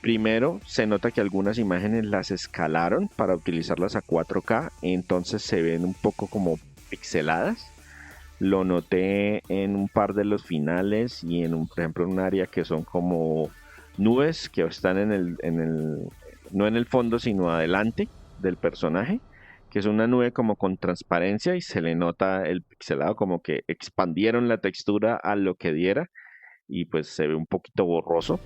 Primero, se nota que algunas imágenes las escalaron para utilizarlas a 4K, entonces se ven un poco como pixeladas. Lo noté en un par de los finales y por ejemplo, en un área que son como nubes que están no en el fondo, sino adelante del personaje, que es una nube como con transparencia y se le nota el pixelado, como que expandieron la textura a lo que diera y pues se ve un poquito borroso.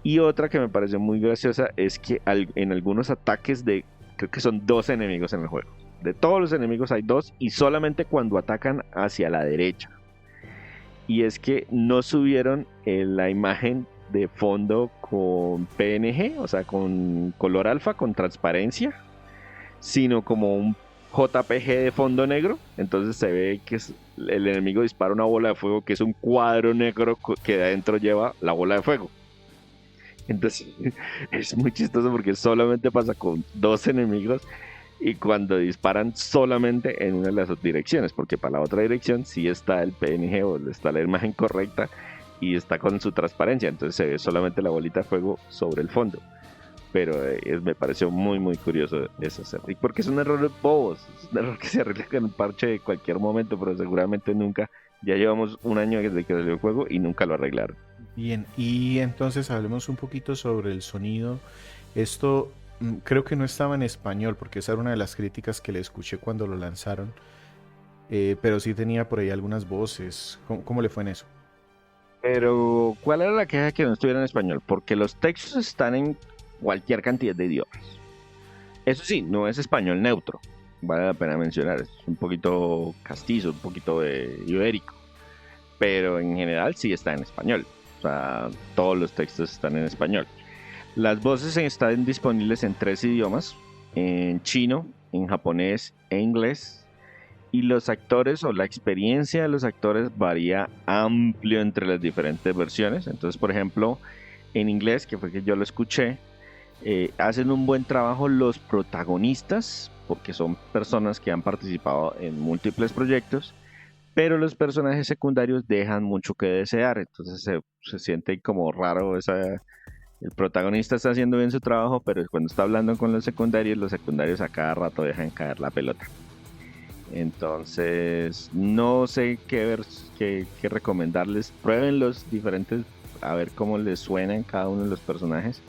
Y otra que me pareció muy graciosa es que en algunos ataques creo que son 2 enemigos en el juego. De todos los enemigos hay 2 y solamente cuando atacan hacia la derecha. Y es que no subieron la imagen de fondo con PNG, o sea, con color alfa, con transparencia, sino como un JPG de fondo negro. Entonces se ve que el enemigo dispara una bola de fuego que es un cuadro negro que de adentro lleva la bola de fuego. Entonces es muy chistoso porque solamente pasa con 2 enemigos y cuando disparan solamente en una de las direcciones, porque para la otra dirección sí está el PNG o está la imagen correcta y está con su transparencia, entonces se ve solamente la bolita de fuego sobre el fondo. pero me pareció muy muy curioso ese hacer. Y porque son errores bobos, es un error que se arregla con un parche de cualquier momento, pero seguramente nunca. Ya llevamos un año desde que salió el juego y nunca lo arreglaron. Bien, y entonces hablemos un poquito sobre el sonido. Esto creo que no estaba en español, porque esa era una de las críticas que le escuché cuando lo lanzaron. Pero sí tenía por ahí algunas voces. ¿Cómo le fue en eso? Pero, ¿cuál era la queja que no estuviera en español? Porque los textos están en cualquier cantidad de idiomas. Eso sí, no es español neutro. Vale la pena mencionar. Es un poquito castizo, un poquito ibérico. Pero en general sí está en español. O sea, todos los textos están en español. Las voces están disponibles en 3 idiomas. En chino, en japonés e inglés. Y los actores o la experiencia de los actores varía amplio entre las diferentes versiones. Entonces, por ejemplo, en inglés, que fue que yo lo escuché, hacen un buen trabajo los protagonistas, porque son personas que han participado en múltiples proyectos, pero los personajes secundarios dejan mucho que desear. Entonces se siente como raro el protagonista está haciendo bien su trabajo, pero cuando está hablando con los secundarios a cada rato dejan caer la pelota. Entonces, no sé qué ver, qué recomendarles. Prueben los diferentes, a ver cómo les suenan cada uno de los personajes.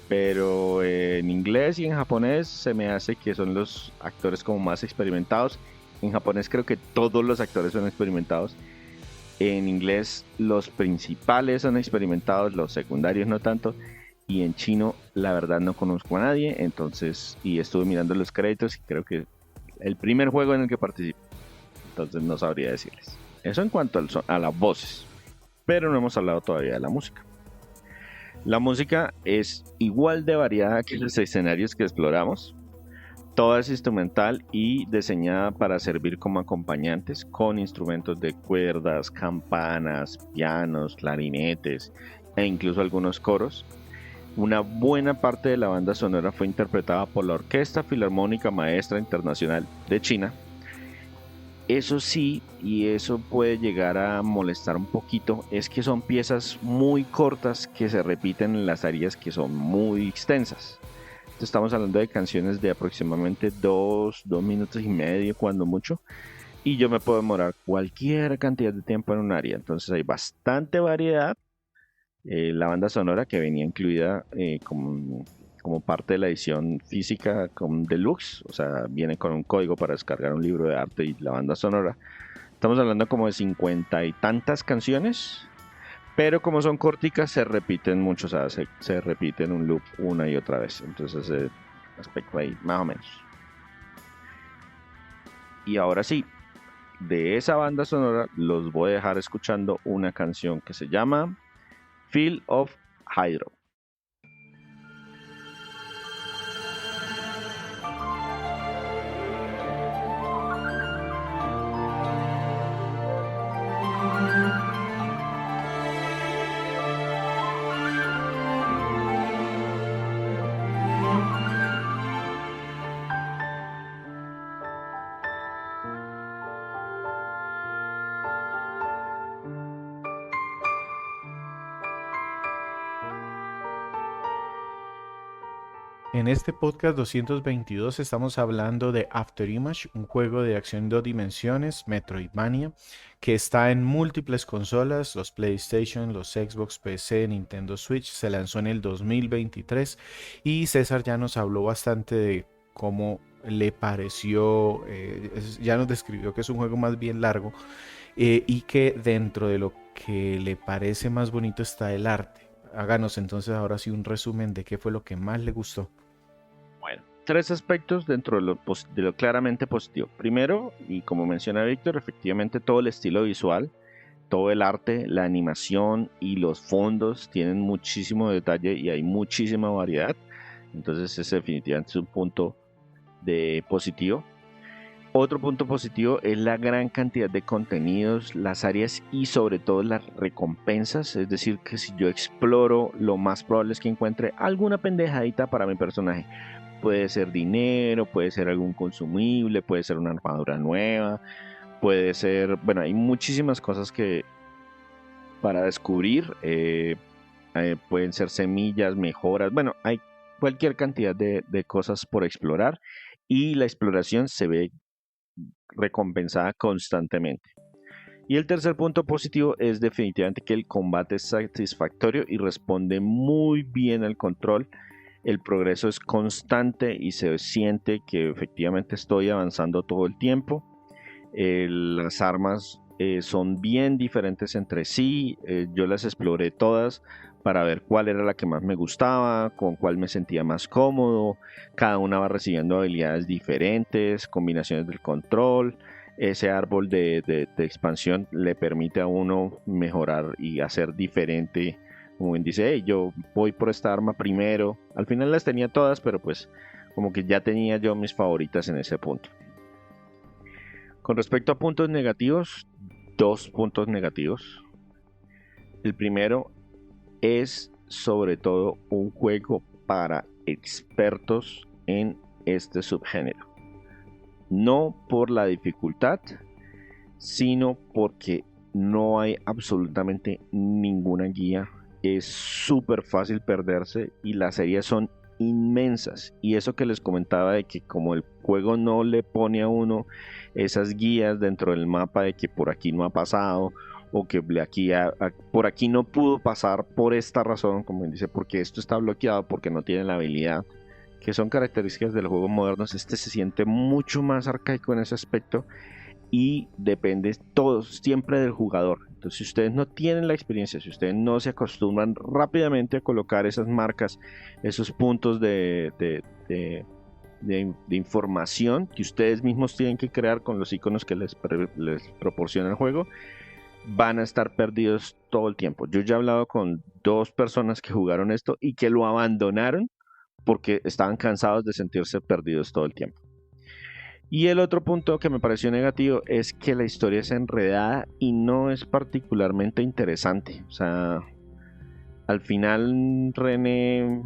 Pero en inglés y en japonés se me hace que son los actores como más experimentados. En japonés creo que todos los actores son experimentados. En inglés los principales son experimentados, los secundarios no tanto. Y en chino la verdad no conozco a nadie. Entonces, y estuve mirando los créditos y creo que el primer juego en el que participé. Entonces no sabría decirles. Eso en cuanto a las voces. Pero no hemos hablado todavía de la música. La música es igual de variada que los escenarios que exploramos. Toda es instrumental y diseñada para servir como acompañantes con instrumentos de cuerdas, campanas, pianos, clarinetes e incluso algunos coros. Una buena parte de la banda sonora fue interpretada por la Orquesta Filarmónica Maestra Internacional de China. Eso sí, y eso puede llegar a molestar un poquito, es que son piezas muy cortas que se repiten en las áreas que son muy extensas. Entonces estamos hablando de canciones de aproximadamente 2 minutos y medio, cuando mucho, y yo me puedo demorar cualquier cantidad de tiempo en un área. Entonces hay bastante variedad. La banda sonora que venía incluida como parte de la edición física con deluxe, o sea, viene con un código para descargar un libro de arte y la banda sonora. Estamos hablando como de 50 y tantas canciones, pero como son corticas se repiten mucho, o sea, se repiten un loop una y otra vez. Entonces ese aspecto ahí, más o menos. Y ahora sí, de esa banda sonora los voy a dejar escuchando una canción que se llama Field of Hydro. En este podcast 222 estamos hablando de Afterimage, un juego de acción en 2 dimensiones, Metroidvania, que está en múltiples consolas, los PlayStation, los Xbox, PC, Nintendo Switch. Se lanzó en el 2023 y César ya nos habló bastante de cómo le pareció, ya nos describió que es un juego más bien largo, y que dentro de lo que le parece más bonito está el arte. Háganos entonces ahora sí un resumen de qué fue lo que más le gustó. Bueno, 3 aspectos dentro de lo claramente positivo. Primero, y como menciona Víctor, efectivamente todo el estilo visual, todo el arte, la animación y los fondos tienen muchísimo detalle y hay muchísima variedad. Entonces ese definitivamente es un punto de positivo. Otro punto positivo es la gran cantidad de contenidos, las áreas y sobre todo las recompensas. Es decir, que si yo exploro, lo más probable es que encuentre alguna pendejadita para mi personaje. Puede ser dinero, puede ser algún consumible, puede ser una armadura nueva, puede ser... Bueno, hay muchísimas cosas que para descubrir. Pueden ser semillas, mejoras. Bueno, hay cualquier cantidad de cosas por explorar y la exploración se ve recompensada constantemente. Y el tercer punto positivo es definitivamente que el combate es satisfactorio y responde muy bien al control. El progreso es constante y se siente que efectivamente estoy avanzando todo el tiempo. Las armas son bien diferentes entre sí. Yo las exploré todas para ver cuál era la que más me gustaba, con cuál me sentía más cómodo. Cada una va recibiendo habilidades diferentes, combinaciones del control. Ese árbol de expansión le permite a uno mejorar y hacer diferente. Como bien dice, hey, yo voy por esta arma primero. Al final las tenía todas, pero pues como que ya tenía yo mis favoritas en ese punto. Con respecto a puntos negativos, 2 puntos negativos. El primero es sobre todo un juego para expertos en este subgénero. No por la dificultad, sino porque no hay absolutamente ninguna guía. Es súper fácil perderse y las series son inmensas. Y eso que les comentaba de que como el juego no le pone a uno esas guías dentro del mapa de que por aquí no ha pasado o que por aquí no pudo pasar por esta razón, como dice, porque esto está bloqueado, porque no tiene la habilidad, que son características del juego modernos. Este se siente mucho más arcaico en ese aspecto y depende todo siempre del jugador. Entonces, si ustedes no tienen la experiencia, si ustedes no se acostumbran rápidamente a colocar esas marcas, esos puntos de información que ustedes mismos tienen que crear con los iconos que les proporciona el juego, van a estar perdidos todo el tiempo. Yo ya he hablado con 2 personas que jugaron esto y que lo abandonaron porque estaban cansados de sentirse perdidos todo el tiempo. Y el otro punto que me pareció negativo es que la historia es enredada y no es particularmente interesante. O sea, al final René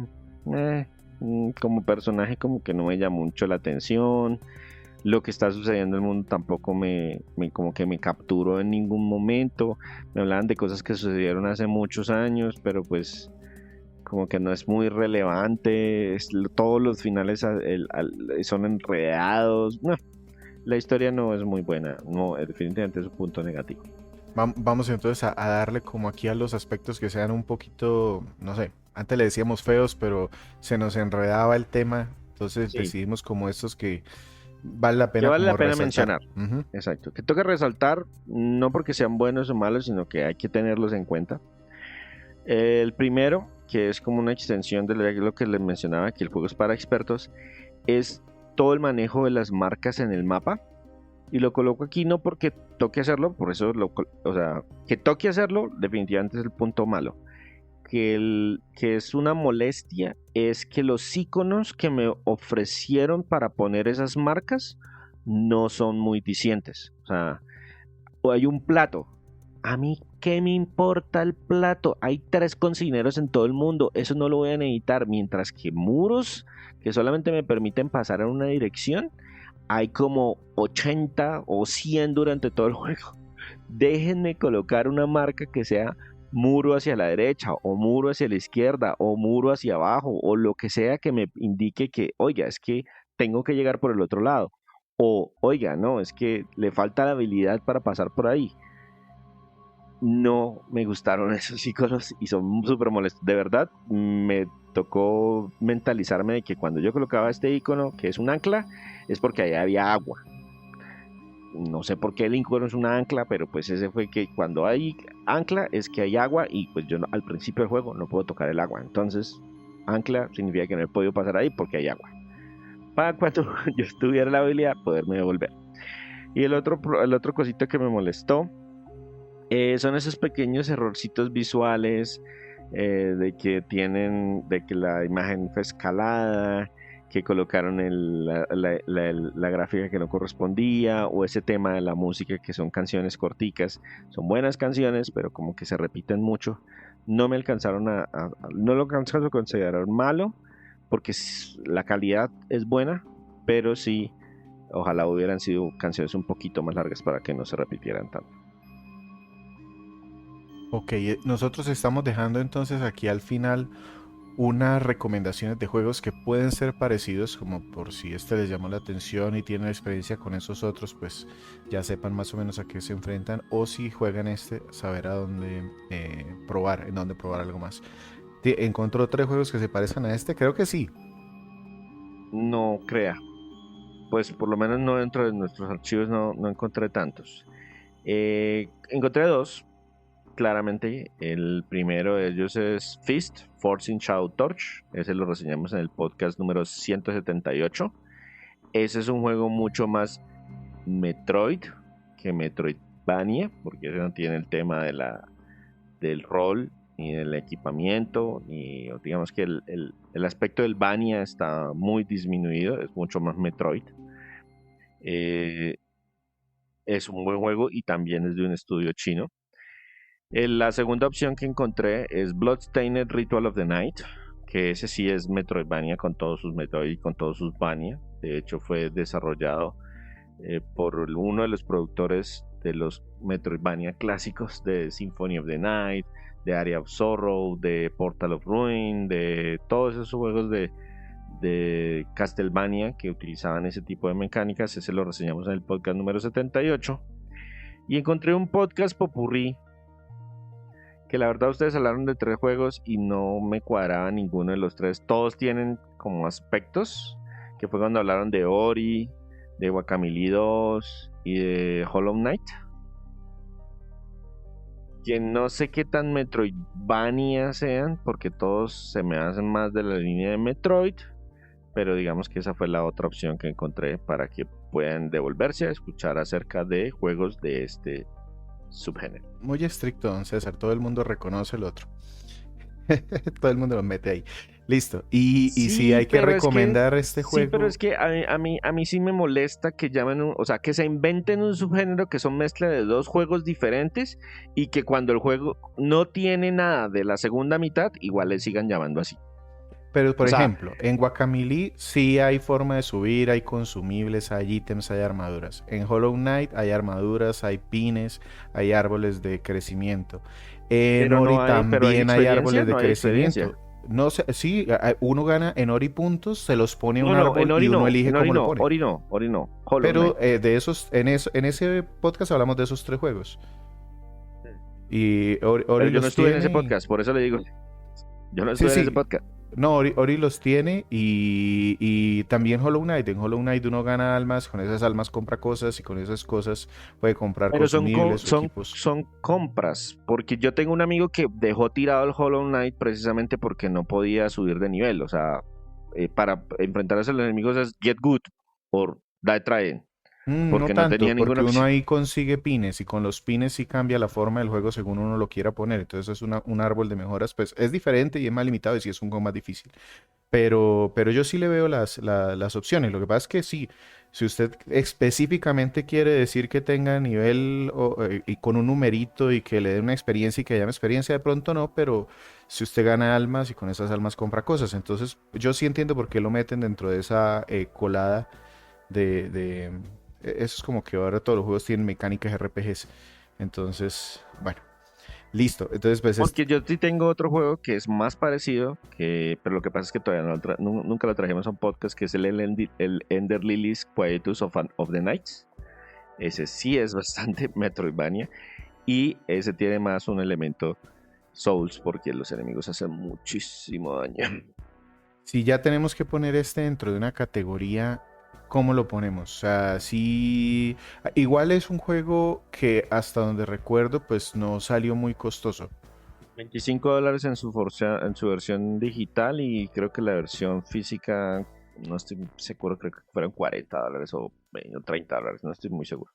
como personaje como que no me llamó mucho la atención. Lo que está sucediendo en el mundo tampoco como que me capturó en ningún momento. Me hablaban de cosas que sucedieron hace muchos años, pero pues como que no es muy relevante. Todos los finales son enredados. No, la historia no es muy buena. No, definitivamente es un punto negativo. Vamos entonces a darle como aquí a los aspectos que sean un poquito, no sé, antes le decíamos feos, pero se nos enredaba el tema, entonces Sí, decidimos como estos que vale la que pena vale la como pena resaltar. mencionar. Exacto. Que toca resaltar, no porque sean buenos o malos, sino que hay que tenerlos en cuenta. El primero, que es como una extensión de lo que les mencionaba, que el juego es para expertos, es todo el manejo de las marcas en el mapa. Y lo coloco aquí no porque toque hacerlo, por eso o sea, que toque hacerlo definitivamente es el punto malo. Que es una molestia es que los iconos que me ofrecieron para poner esas marcas no son muy dicientes. O sea, o hay un plato. A mí, ¿qué me importa el plato? Hay 3 cocineros en todo el mundo. Eso no lo voy a necesitar. Mientras que muros que solamente me permiten pasar en una dirección, hay como 80 o 100 durante todo el juego. Déjenme colocar una marca que sea muro hacia la derecha o muro hacia la izquierda o muro hacia abajo o lo que sea que me indique que, oiga, es que tengo que llegar por el otro lado. O, oiga, no, es que le falta la habilidad para pasar por ahí. No me gustaron esos iconos y son súper molestos. De verdad, me tocó mentalizarme de que cuando yo colocaba este icono, que es un ancla, es porque ahí había agua. No sé por qué el icono es una ancla, pero pues ese fue que cuando hay ancla es que hay agua y pues yo al principio del juego no puedo tocar el agua. Entonces, ancla significa que no he podido pasar ahí porque hay agua. Para cuando yo tuviera la habilidad, poderme devolver. Y el otro cosito que me molestó son esos pequeños errorcitos visuales de que la imagen fue escalada, que colocaron la gráfica que no correspondía, o ese tema de la música que son canciones corticas. Son buenas canciones, pero como que se repiten mucho. No me alcanzaron no lo alcanzaron a considerar malo, porque la calidad es buena, pero sí, ojalá hubieran sido canciones un poquito más largas para que no se repitieran tanto. Ok, nosotros estamos dejando entonces aquí al final unas recomendaciones de juegos que pueden ser parecidos, como por si este les llamó la atención y tienen experiencia con esos otros, pues ya sepan más o menos a qué se enfrentan, o si juegan este, saber a dónde probar, en dónde probar algo más. ¿Encontró tres juegos que se parezcan a este? Creo que sí. No crea. Pues por lo menos no dentro de nuestros archivos no encontré tantos. Encontré dos, claramente. El primero de ellos es Fist, Forcing Shadow Torch. Ese lo reseñamos en el podcast número 178. Ese es un juego mucho más Metroid que Metroidvania, porque ese no tiene el tema del rol, ni del equipamiento, ni digamos que el aspecto del Vania está muy disminuido, es mucho más Metroid. Es un buen juego y también es de un estudio chino. La segunda opción que encontré es Bloodstained Ritual of the Night, que ese sí es Metroidvania con todos sus Metroid y con todos sus Vania. De hecho fue desarrollado por uno de los productores de los Metroidvania clásicos de Symphony of the Night, de Area of Sorrow, de Portal of Ruin, de todos esos juegos de Castlevania que utilizaban ese tipo de mecánicas. Ese lo reseñamos en el podcast número 78. Y encontré un podcast popurrí que la verdad ustedes hablaron de tres juegos y no me cuadraba ninguno de los tres. Todos tienen como aspectos, que fue cuando hablaron de Ori, de Guacamelee 2 y de Hollow Knight. Que no sé qué tan Metroidvania sean, porque todos se me hacen más de la línea de Metroid. Pero digamos que esa fue la otra opción que encontré para que puedan devolverse a escuchar acerca de juegos de este subgénero. Muy estricto, don César. Todo el mundo reconoce el otro. Todo el mundo lo mete ahí. Listo. Y si hay que recomendar este juego. Sí, pero es que a mí sí me molesta que llamen, o sea, que se inventen un subgénero que son mezcla de dos juegos diferentes y que cuando el juego no tiene nada de la segunda mitad, igual le sigan llamando así. Pero, por ejemplo, en Guacamelee sí hay forma de subir, hay consumibles, hay ítems, hay armaduras. En Hollow Knight hay armaduras, hay pines, hay árboles de crecimiento. En Ori también hay árboles de crecimiento. No sé, sí, uno gana en Ori puntos, se los pone a un árbol y uno elige cómo lo pone. Ori no. Pero de esos, en ese podcast hablamos de esos tres juegos. Y Ori pero yo no estuve en ese podcast, por eso le digo. Yo no estuve en ese podcast. No, Ori los tiene y también Hollow Knight. En Hollow Knight uno gana almas, con esas almas compra cosas y con esas cosas puede comprar consumibles o equipos. Son compras, porque yo tengo un amigo que dejó tirado el Hollow Knight precisamente porque no podía subir de nivel. O sea, para enfrentarse a los enemigos es Get Good o Die Trying. Porque no tenía ninguna opción. Uno ahí consigue pines y con los pines sí cambia la forma del juego según uno lo quiera poner. Entonces es un árbol de mejoras, pues es diferente y es más limitado y sí es un juego más difícil. Pero yo sí le veo las opciones. Lo que pasa es que sí, si usted específicamente quiere decir que tenga nivel y con un numerito y que le dé una experiencia y que llame experiencia, de pronto no, pero si usted gana almas y con esas almas compra cosas. Entonces yo sí entiendo por qué lo meten dentro de esa colada de eso es como que ahora todos los juegos tienen mecánicas RPGs. Entonces, bueno, listo. Entonces, pues porque yo sí tengo otro juego que es más parecido, pero lo que pasa es que todavía nunca lo trajimos a un podcast, que es el Ender Lilies Quietus of the Nights. Ese sí es bastante Metroidvania y ese tiene más un elemento Souls porque los enemigos hacen muchísimo daño. Si ya tenemos que poner este dentro de una categoría, ¿cómo lo ponemos? O sea, sí, igual es un juego que hasta donde recuerdo, pues no salió muy costoso. $25 en su versión digital y creo que la versión física, no estoy seguro, creo que fueron $40 o $30, no estoy muy seguro.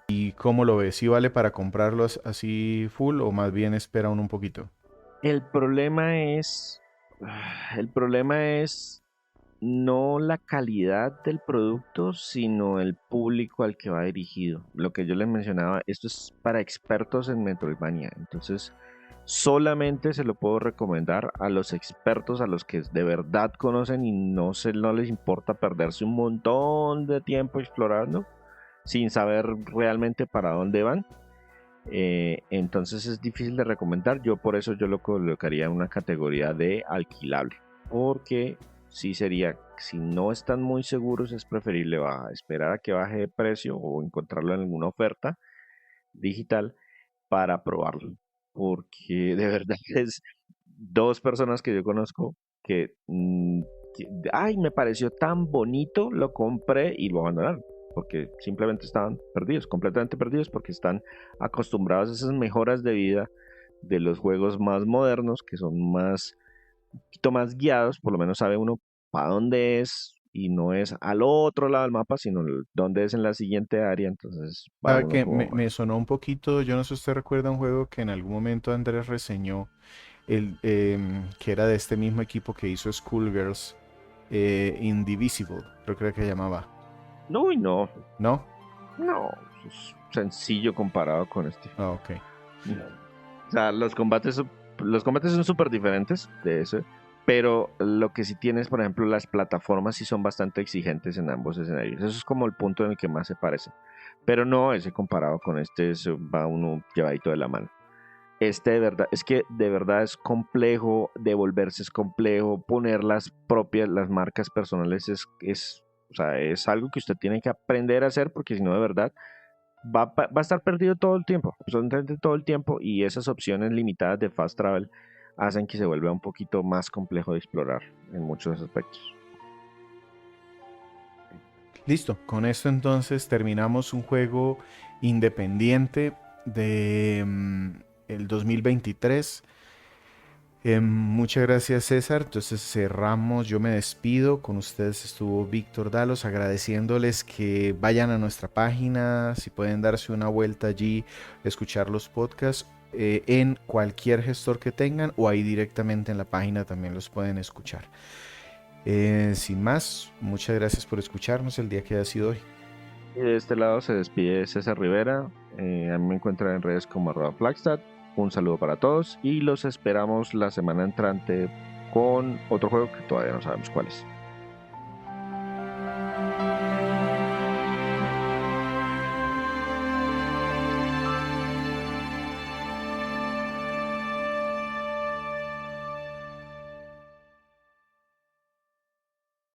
¿Y cómo lo ves? ¿Sí vale para comprarlo así full o más bien espera un poquito? El problema es no la calidad del producto, sino el público al que va dirigido. Lo que yo les mencionaba, esto es para expertos en Metroidvania, entonces solamente se lo puedo recomendar a los expertos, a los que de verdad conocen y no les importa perderse un montón de tiempo explorando sin saber realmente para dónde van. Entonces es difícil de recomendar. Yo por eso yo lo colocaría en una categoría de alquilable, porque sí sería, si no están muy seguros, es preferible esperar a que baje de precio o encontrarlo en alguna oferta digital para probarlo, porque de verdad es dos personas que yo conozco que, ay, me pareció tan bonito, lo compré y lo abandonaron, porque simplemente estaban perdidos, completamente perdidos, porque están acostumbrados a esas mejoras de vida de los juegos más modernos, que son un poquito más guiados, por lo menos sabe uno para dónde es y no es al otro lado del mapa, sino dónde es en la siguiente área, entonces va ¿Sabe uno que como me más. sonó un poquito? Yo no sé si usted recuerda un juego que en algún momento Andrés reseñó, que era de este mismo equipo que hizo Schoolgirls, Indivisible, creo que llamaba, No, y no, ¿no? no, es sencillo comparado con este. Ah, ok. O sea, los combates son súper diferentes de eso, pero lo que sí tienes, por ejemplo, las plataformas sí son bastante exigentes en ambos escenarios. Eso es como el punto en el que más se parecen. Pero no, ese comparado con este va uno llevadito de la mano. Este de verdad, es que de verdad es complejo, devolverse es complejo, poner las marcas personales o sea, es algo que usted tiene que aprender a hacer porque si no, de verdad, va a estar perdido todo el tiempo, absolutamente todo el tiempo, y esas opciones limitadas de fast travel hacen que se vuelva un poquito más complejo de explorar en muchos aspectos. Listo, con esto entonces terminamos un juego independiente de el 2023. Muchas gracias, César. Entonces cerramos, yo me despido. Con ustedes estuvo Víctor Dalos, agradeciéndoles que vayan a nuestra página, si pueden darse una vuelta allí, escuchar los podcasts en cualquier gestor que tengan o ahí directamente en la página también los pueden escuchar. Sin más, muchas gracias por escucharnos el día que ha sido hoy. Y de este lado se despide César Rivera. A mí me encuentran en redes como @Flagstad. Un saludo para todos y los esperamos la semana entrante con otro juego que todavía no sabemos cuál es.